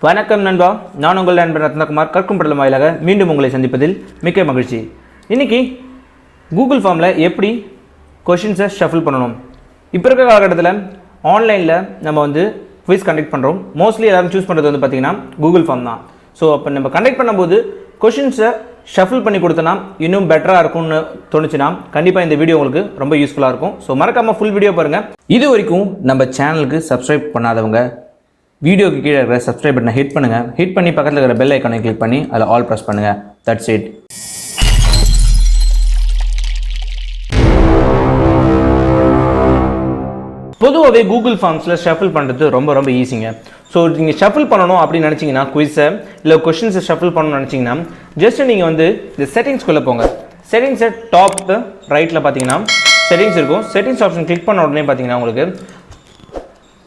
வணக்கம் நண்பா, நான் உங்கள் நண்பர் ரத்னகுமார். கற்கும் படலம் வாயிலாக மீண்டும் உங்களை சந்திப்பதில் மிக்க மகிழ்ச்சி. இன்றைக்கி கூகுள் ஃபார்மில் எப்படி கொஷின்ஸை ஷஃபில் பண்ணணும். இப்போ இருக்கிற காலகட்டத்தில் ஆன்லைனில் நம்ம வந்து குவிஸ் கண்டக்ட் பண்ணுறோம். மோஸ்ட்லி எல்லோரும் சூஸ் பண்ணுறது வந்து பார்த்திங்கன்னா கூகுள் ஃபார்ம் தான். ஸோ அப்போ நம்ம கண்டக்ட் பண்ணும்போது கொஷின்ஸை ஷஃபில் பண்ணி கொடுத்தனா இன்னும் பெட்டராக இருக்கும்னு தோணுச்சுன்னா கண்டிப்பாக இந்த வீடியோ உங்களுக்கு ரொம்ப யூஸ்ஃபுல்லாக இருக்கும். ஸோ மறக்காமல் ஃபுல் வீடியோ பாருங்கள். இது வரைக்கும் நம்ம சேனலுக்கு சப்ஸ்கிரைப் பண்ணாதவங்க வீடியோக்கு கீழே இருக்கிற சப்ஸ்கிரைப் பட்டனை ஹிட் பண்ணுங்கள். ஹிட் பண்ணி பக்கத்தில் இருக்கிற பெல் ஐக்கானை கிளிக் பண்ணி அதில் ஆல் ப்ரெஸ் பண்ணுங்கள். That's it. பொதுவாகவே கூகுள் ஃபார்ம்ஸில் ஷஃபில் பண்ணுறது ரொம்ப ஈஸிங்க. ஸோ நீங்கள் ஷஃபில் பண்ணணும் அப்படின்னு நினச்சிங்கன்னா குவிஸை இல்லை கொஷின்ஸை ஷஃபில் பண்ணணும்னு நினச்சிங்கன்னா ஜஸ்ட் நீங்கள் வந்து இந்த செட்டிங்ஸ்குள்ளே போங்க. செட்டிங்ஸை டாப் ரைட்டில் பார்த்தீங்கன்னா செட்டிங்ஸ் இருக்கும். செட்டிங்ஸ் ஆப்ஷன் கிளிக் பண்ண உடனே பார்த்தீங்கன்னா உங்களுக்கு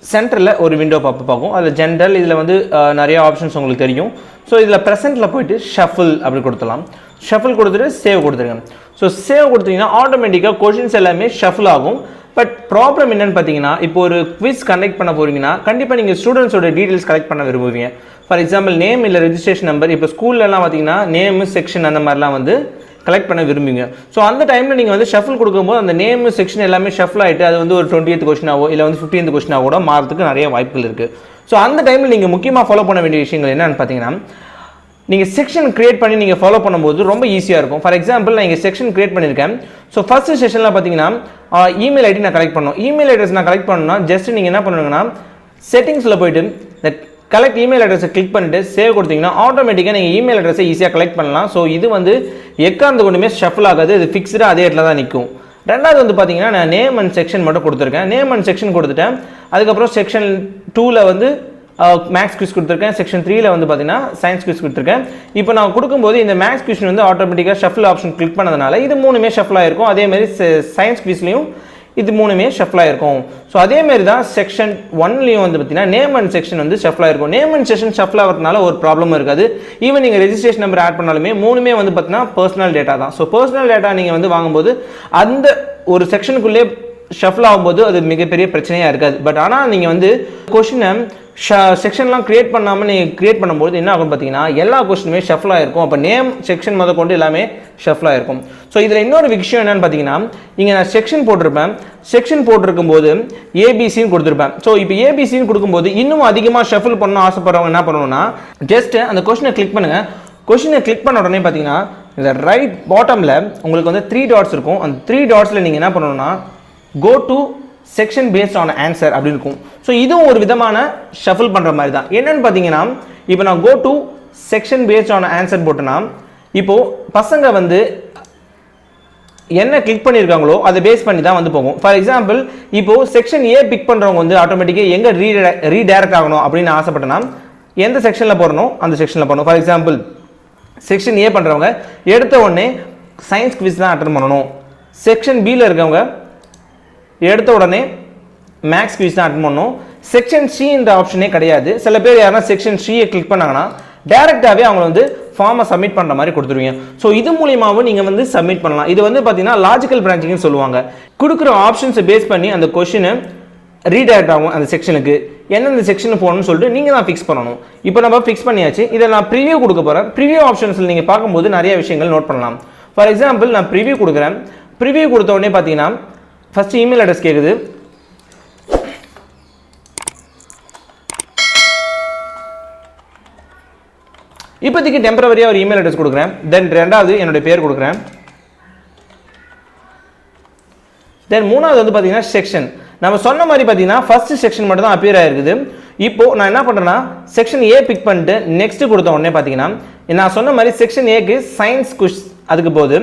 சென்டரில் ஒரு விண்டோ பாப்பப் ஆகும். அதில் ஜென்ரல் இதில் வந்து நிறைய ஆப்ஷன்ஸ் உங்களுக்கு தெரியும். ஸோ இதில் ப்ரெசென்ட்டில் போய்ட்டு ஷஃபில் அப்படி கொடுத்துலாம். ஷஃபில் கொடுத்துட்டு சேவ் கொடுத்துருங்க. ஸோ சேவ் கொடுத்தீங்கன்னா ஆட்டோமேட்டிக்காக கொஷின்ஸ் எல்லாமே ஷஃபில் ஆகும். பட் ப்ராப்ளம் என்னென்னு பார்த்தீங்கன்னா, இப்போ ஒரு குவிஸ் கண்டக்ட் பண்ண போகிறீங்கன்னா கண்டிப்பாக நீங்கள் ஸ்டூடெண்ட்ஸோட டீட்டெயில்ஸ் கலெக்ட் பண்ண விரும்புவீங்க. ஃபார் எக்ஸாம்பிள் நேம் இல்லை ரெஜிஸ்ட்ரேஷன் நம்பர். இப்போ ஸ்கூல்லலாம் பார்த்தீங்கன்னா நேமு செக்ஷன் அந்த மாதிரிலாம் வந்து கலெக்ட் பண்ண விரும்புங்க. ஸோ அந்த டைமில் நீங்கள் வந்து ஷஃபில் கொடுக்கும்போது அந்த நேம் செக்ஷன் எல்லாமே ஷஃபில் ஆகிட்டு அது வந்து ஒரு 20th கொஸ்டினாவோ இல்லை வந்து 15th கொஸ்டினாவோ கூட மாறதுக்கு நிறைய வாய்ப்புகள் இருக்குது. ஸோ அந்த டைமில் நீங்கள் முக்கியமாக ஃபாலோ பண்ண வேண்டிய விஷயங்கள் என்னென்னு பார்த்தீங்கன்னா, நீங்கள் செக்ஷன் கிரியேட் பண்ணி நீங்கள் ஃபாலோ பண்ணும்போது ரொம்ப ஈஸியாக இருக்கும். ஃபார் எக்ஸாம்பிள் நான் இங்கே செக்ஷன் கிரியேட் பண்ணியிருக்கேன். ஸோ ஃபஸ்ட்டு செஷனில் பார்த்தீங்கன்னா இமெயில் ஐடி நான் கலெக்ட் பண்ணணும். இமெயில் அட்ரஸ் நான் கலெக்ட் பண்ணணும்னா ஜஸ்ட் நீங்கள் என்ன பண்ணுங்கன்னா செட்டிங்ஸில் போய்ட்டு இந்த கலெக்ட் இமெயில் அட்ரஸை கிளிக் பண்ணிட்டு சேவ் கொடுத்தீங்கன்னா ஆட்டோமேட்டிக்காக நீங்கள் இமெயில் அட்ரஸை ஈஸியாக கலெக்ட் பண்ணலாம். ஸோ இது வந்து எக்காந்து கொண்டுமே ஷஃபில் ஆகாது. இது ஃபிக்ஸ்டாக அதே இடத்துல தான் நிற்கும். ரெண்டாவது வந்து பார்த்தீங்கன்னா நான் நேம் அண்ட் செக்ஷன் மட்டும் கொடுத்துருக்கேன். நேம் அண்ட் செக்ஷன் கொடுத்துட்டேன். அதுக்கப்புறம் செக்ஷன் 2ல் வந்து மேக்ஸ் குவிஸ் கொடுத்துருக்கேன். செக்ஷன் 3ல் வந்து பார்த்தீங்கன்னா சயின்ஸ் குவிஸ் கொடுத்துருக்கேன். இப்போ நான் கொடுக்கும்போது இந்த மேக்ஸ் குவிஸ் வந்து ஆட்டோமேட்டிக்காக ஷஃபில் ஆப்ஷன் கிளிக் பண்ணதுனால இது மூணுமே ஷஃபில் ஆகிருக்கும். அதேமாதிரி சயின்ஸ் குவிஸ்லையும் இது மூணுமே ஷஃபில் ஆகிருக்கும். ஸோ அதேமாரி தான் செக்ஷன் 1லையும் வந்து பார்த்தீங்கன்னா நேம் அண்ட் செக்ஷன் வந்து ஷஃபில் ஆகிருக்கும். நேம் அண்ட் செக்ஷன் ஷஃபில் ஆகிறதுனால ஒரு ப்ராப்ளமும் இருக்காது. ஈவன் நீங்கள் ரெஜிஸ்ட்ரேஷன் நம்பர் ஆட் பண்ணாலுமே மூணுமே வந்து பார்த்தீங்கன்னா பர்சனல் டேட்டா தான். ஸோ பர்சனல் டேட்டா நீங்கள் வந்து வாங்கும்போது அந்த ஒரு செக்ஷனுக்குள்ளே ஷஃபில் ஆகும்போது அது மிகப்பெரிய பிரச்சனையாக இருக்காது. பட் ஆனால் நீங்கள் வந்து கொஷினை செக்ஷன்லாம் கிரியேட் பண்ணாமல் நீங்கள் கிரியேட் பண்ணும்போது என்ன ஆகும் பார்த்தீங்கன்னா எல்லா கொஸ்டினுமே ஷஃபில் ஆகிருக்கும். அப்போ நேம் செக்ஷன் முத கொண்டு எல்லாமே ஷஃபில் ஆகிருக்கும். ஸோ இதில் இன்னொரு விஷயம் என்னென்னு பார்த்தீங்கன்னா, இங்கே நான் செக்ஷன் போட்டிருப்பேன். செக்ஷன் போட்டிருக்கும் போது ஏபிசின்னு கொடுத்துருப்பேன். ஸோ இப்போ ஏபிசின்னு கொடுக்கும்போது இன்னும் அதிகமாக ஷஃபில் பண்ணணும் ஆசைப்படுறவங்க என்ன பண்ணணும்னா ஜஸ்ட் அந்த கொஸ்டினை கிளிக் பண்ணுங்கள். கொஸ்டினை கிளிக் பண்ண உடனே பார்த்தீங்கன்னா இந்த ரைட் பாட்டமில் உங்களுக்கு வந்து 3 டாட்ஸ் இருக்கும். அந்த 3 டாட்ஸில் நீங்கள் என்ன பண்ணணும்னா go to section based on answer அப்படின்னு இருக்கும். ஸோ இதுவும் ஒரு விதமான ஷஃபில் பண்ணுற மாதிரி தான். என்னென்னு பார்த்தீங்கன்னா, இப்போ நான் go to section based on answer போட்டேன்னா இப்போது பசங்க வந்து என்ன கிளிக் பண்ணியிருக்காங்களோ அதை பேஸ் பண்ணி தான் வந்து போகும். ஃபார் எக்ஸாம்பிள் இப்போது செக்ஷன் ஏ பிக் பண்ணுறவங்க வந்து ஆட்டோமேட்டிக்காக எங்கே ரீடைரக்ட் ஆகணும் அப்படின்னு ஆசைப்பட்டேன்னா எந்த செக்ஷனில் போடணும் அந்த செக்ஷனில் போடணும். ஃபார் எக்ஸாம்பிள் செக்ஷன் ஏ பண்ணுறவங்க எடுத்த உடனே சயின்ஸ் குவிஸ் தான் அட்டன் பண்ணணும். செக்ஷன் பியில் இருக்கவங்க எடுத்த உடனே மேக்ஸ் குவிஸ் தான் அட்டன் பண்ணணும். செக்ஷன் சின்ற ஆப்ஷனே கிடையாது. சில பேர் யாருன்னா செக்ஷன் சியை கிளிக் பண்ணாங்கன்னா டேரெக்டாகவே அவங்க வந்து ஃபார்மை சப்மிட் பண்ணுற மாதிரி கொடுத்துருவீங்க. ஸோ இது மூலியமாகவும் நீங்கள் வந்து சப்மிட் பண்ணலாம். இது வந்து பார்த்தீங்கன்னா லாஜிக்கல் பிரான்ச்சிங்னு சொல்லுவாங்க. கொடுக்குற ஆப்ஷன்ஸை பேஸ் பண்ணி அந்த கொஷினை ரீடைரக்ட் ஆகும் அந்த செக்ஷனுக்கு எந்தெந்த செக்ஷனுக்கு போகணும்னு சொல்லிட்டு நீங்கள் தான் ஃபிக்ஸ் பண்ணணும். இப்போ நம்ம ஃபிக்ஸ் பண்ணியாச்சு. இதை நான் ப்ரிவியூ கொடுக்க போகிறேன். ப்ரிவியூ ஆப்ஷன்ஸில் நீங்கள் பார்க்கும்போது நிறைய விஷயங்கள் நோட் பண்ணலாம். ஃபார் எக்ஸாம்பிள் நான் ப்ரிவியூ கொடுக்குறேன். ப்ரிவியூ கொடுத்த உடனே பார்த்தீங்கன்னா ஃபஸ்ட்டு இமெயில் அட்ரஸ் கேட்குது. இப்போதைக்கு டெம்பரவரியாக ஒரு இமெயில் அட்ரஸ் கொடுக்குறேன். தென் ரெண்டாவது என்னுடைய பேர் கொடுக்குறேன். தென் மூணாவது வந்து பார்த்தீங்கன்னா செக்ஷன். நம்ம சொன்ன மாதிரி பார்த்தீங்கன்னா ஃபர்ஸ்ட் செக்ஷன் மட்டும் தான் அப்பியர் ஆகிருக்குது. இப்போது நான் என்ன பண்ணுறேன்னா செக்ஷன் ஏ பிக் பண்ணிட்டு நெக்ஸ்ட் கொடுத்த உடனே பார்த்தீங்கன்னா நான் சொன்ன மாதிரி செக்ஷன் ஏக்கு சயின்ஸ் குவிஸ் அதுக்கு போகுது.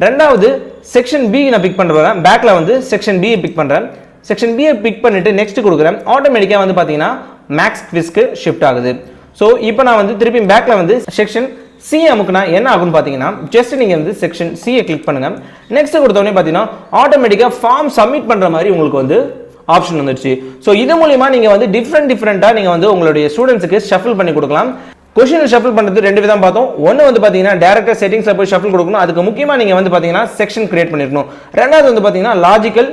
ரெண்டாவது செக்ஷன் பி நான் பிக் பண்ணுறேன். பேக்கில் வந்து செக்ஷன் பியை பிக் பண்ணுறேன். செக்ஷன் பியை பிக் பண்ணிட்டு நெக்ஸ்ட் கொடுக்குறேன். ஆட்டோமேட்டிக்காக வந்து பார்த்தீங்கன்னா மேக்ஸ் குவிஸ்க்கு ஷிஃப்ட் ஆகுது. ஸோ இப்போ நான் வந்து திருப்பி பேக்கில் வந்து செக்ஷன் சி அமுக்குனா என்ன ஆகும்னு பார்த்தீங்கன்னா ஜஸ்ட் நீங்கள் வந்து செக்ஷன் சியை கிளிக் பண்ணுங்கள். நெக்ஸ்ட் கொடுத்தோடனே பார்த்தீங்கன்னா ஆட்டோமேட்டிக்காக ஃபார்ம் சப்மிட் பண்ணுற மாதிரி உங்களுக்கு வந்து ஆப்ஷன் வந்துருச்சு. ஸோ இது மூலிமா நீங்கள் வந்து டிஃப்ரெண்ட்டாக நீங்கள் வந்து உங்களுடைய ஸ்டூடெண்ட்ஸுக்கு ஷஃபில் பண்ணி கொடுக்கலாம். கொஷின் ஷஃபில் பண்ணுறது 2 விதம் பார்த்தோம். ஒன்று வந்து பார்த்தீங்கன்னா டேரக்டாக செட்டிங்ஸில் போய் ஷஃபில் கொடுக்கணும். அதுக்கு முக்கியமாக நீங்கள் வந்து பார்த்தீங்கன்னா செக்ஷன் கிரியேட் பண்ணிருக்கணும். ரெண்டாவது வந்து பார்த்தீங்கன்னா லாஜிக்கல்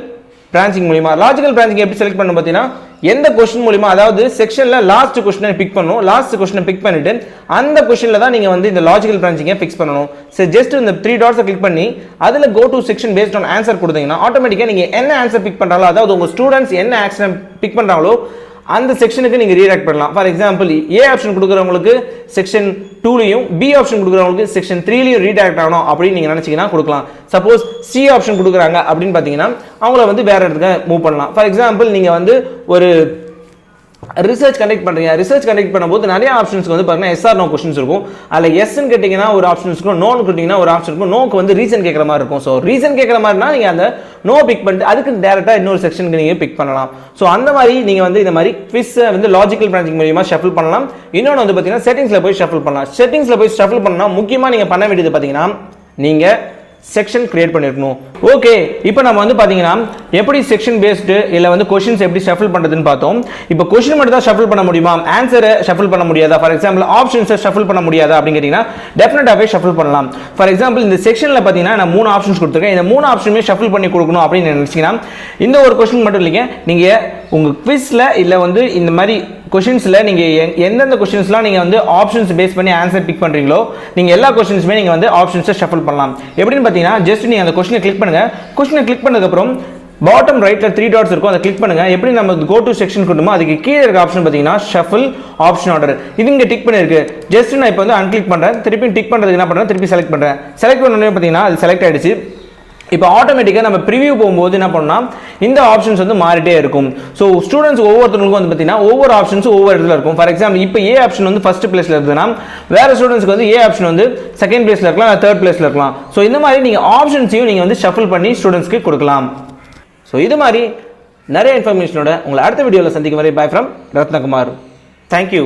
பிரான்ச்சிங் மூலியமா லாஜிக்கல் பிரான்ச்சிங் எப்படி செலக்ட் பண்ணணும் பார்த்தீங்கன்னா எந்த கொஸ்டின் மூலமா, அதாவது செக்ஷன்ல லாஸ்ட் கொஸ்டினை பிக் பண்ணணும். லாஸ்ட் கொஸ்டினை பிக் பண்ணிட்டு அந்த கொஸ்டின்ல தான் நீங்க வந்து இந்த லாஜிக்கல் பிரான்ச்சிங்கை ஃபிக்ஸ் பண்ணணும். சரி, ஜஸ்ட் இந்த 3 டாட்ஸை கிளிக் பண்ணி அதுல go to section based on answer கொடுத்தீங்கன்னா ஆட்டோமேட்டிக்கா நீங்க என்ன ஆன்சர் பிக் பண்றாங்களோ, அதாவது உங்க ஸ்டூடெண்ட்ஸ் என்ன ஆன்சர் பிக் பண்றாங்களோ அந்த செக்ஷனுக்கு நீங்க ரீடாக்ட் பண்ணலாம். ஃபார் எக்ஸாம்பிள் ஏ ஆப்ஷன் கொடுக்குறவங்களுக்கு செக்ஷன் 2லயும் பி ஆப்ஷன் கொடுக்குறவங்களுக்கு செக்ஷன் 3லயும் ரீடாக்ட் ஆகணும் அப்படின்னு நீங்க நினைச்சீங்கன்னா கொடுக்கலாம். சப்போஸ் சி ஆப்ஷன் கொடுக்குறாங்க அப்படின்னு பாத்தீங்கன்னா அவங்கள வந்து வேற இடத்துக்கு மூவ் பண்ணலாம். ஃபார் எக்ஸாம்பிள் நீங்க வந்து ஒரு ரிசர்ச் கண்டக்ட் பண்றீங்க. ரிசர்ச் கண்டக்ட் பண்ணும்போது நிறைய ஆப்ஷன்ஸ்க்கு வந்து பாருங்க எஸ் ஆர் நோ क्वेश्चंस இருக்கும். அதுல எஸ்ன்னு கேட்டீங்கன்னா ஒரு ஆப்ஷன் இருக்கும், நோன்னு கேட்டீங்கன்னா ஒரு ஆப்ஷன் இருக்கும். நோக்கு வந்து ரீசன் கேட்கற மாதிரி இருக்கும். சோ ரீசன் கேட்கற மாதிரினா நீங்க அந்த நோ பிக் பண்ணிட்டு அதுக்கு டைரக்டா இன்னொரு செக்ஷனுக்கு நீங்க பிக் பண்ணலாம். சோ அந்த மாதிரி நீங்க வந்து இந்த மாதிரி குவிஸ் வந்து லாஜிக்கல் பிரான்ச்சிங் மூலமா ஷஃபிள் பண்ணலாம். இன்னொன்னு வந்து பாத்தீங்கன்னா செட்டிங்ஸ்ல போய் ஷஃபிள் பண்ணலாம். செட்டிங்ஸ்ல போய் ஷஃபிள் பண்ணா முக்கியமா நீங்க பண்ண வேண்டியது பாத்தீங்கன்னா நீங்க செக்ஷன் கிரியேட் பண்ணிருக்கணும். ஓகே, இப்போ நம்ம வந்து பாத்தீங்கன்னா எப்படி செக்ஷன் பேஸ்டு இல்ல வந்து क्वेश्चंस எப்படி ஷஃபிள் பண்றதுன்னு பார்த்தோம். இப்போ क्वेश्चन மட்டும் தான் ஷஃபிள் பண்ண முடியுமா, ஆன்சரை ஷஃபிள் பண்ண முடியாதா, ஃபார் எக்ஸாம்பிள் ஆப்ஷன்ஸை ஷஃபிள் பண்ண முடியாதா அப்படின்னு கேட்டீங்கன்னா டெஃபினட்டாவே ஷஃபிள் பண்ணலாம். ஃபார் எக்ஸாம்பிள் இந்த செக்ஷன்ல பாத்தீங்கன்னா நான் 3 ஆப்ஷன்ஸ் கொடுத்துருக்கேன். இந்த 3 ஆப்ஷனுமே ஷஃபிள் பண்ணி கொடுக்கணும் அப்படின்னு நினைச்சீங்கன்னா இந்த ஒரு क्वेश्चन மட்டும் இல்லைங்க, நீங்க உங்க குவிஸ்ல இல்ல வந்து இந்த மாதிரி क्वेश्चंसல நீங்க எந்தெந்த क्वेश्चंसலாம் நீங்க வந்து ஆப்ஷன்ஸ் பேஸ் பண்ணி ஆன்சர் பிக் பண்றீங்களோ நீங்க எல்லா क्वेश्चंसமே நீங்க வந்து ஆப்ஷன்ஸை ஷஃபிள் பண்ணலாம். எப்படின்னு பாத்தீங்கன்னா ஜஸ்ட் நீங்க அந்த क्वेश्चனை கிளிக் பண்ணுங்க. क्वेश्चனை கிளிக் பண்ணதுக்கு அப்புறம் பாட்டம் ரைட்ல 3 டாட்ஸ் இருக்கும், அதை கிளிக் பண்ணுங்க. எப்படி நம்ம கோ டு செக்ஷன் கொடுத்தோமோ அதுக்கு கீழே இருக்க ஆப்ஷன் பாத்தீங்கன்னா ஷஃபிள் ஆப்ஷன் ஆர்டர், இது இங்க டிக் பண்ணிருக்கு. ஜஸ்ட் நான் இப்போ வந்து அன்கிளிக் பண்றேன். திருப்பி டிக் பண்றதுக்கு என்ன பண்றேன், திருப்பி செலக்ட் பண்றேன். செலக்ட் பண்ண உடனே பாத்தீங்கன்னா அது செலக்ட் ஆயிடுச்சு. இப்போ ஆட்டோமேட்டிக்கா நம்ம ப்ரிவியூ போகும்போது என்ன பண்ணா இந்த ஆப்ஷன்ஸ் வந்து மாறிட்டே இருக்கும். ஸோ ஸ்டூடெண்ட்ஸ் ஒவ்வொருத்தருக்கும் வந்து பார்த்தீங்கன்னா ஒவ்வொரு ஆப்ஷன்ஸும் ஒவ்வொரு இடத்துல இருக்கும். ஃபார் எக்ஸாம்பிள் இப்போ ஏ ஆப்ஷன் வந்து ஃபர்ஸ்ட் பிளேஸ்ல இருக்குதுன்னா வேற ஸ்டூடெண்ட்ஸ்க்கு வந்து ஏ ஆப்ஷன் வந்து செகண்ட் பிளேஸ்ல இருக்கலாம், தேர்ட் பிளேஸ்ல இருக்கலாம். ஸோ இந்த மாதிரி நீங்க ஆப்ஷன்ஸையும் நீங்க வந்து ஷஃபிள் பண்ணி ஸ்டூடெண்ட்ஸ்க்கு கொடுக்கலாம். ஸோ இது மாதிரி நிறைய இன்ஃபர்மேஷனோட உங்களை அடுத்த வீடியோவில் சந்திக்கும் வரை பை ஃப்ரம் ரத்னகுமார். தேங்க்யூ.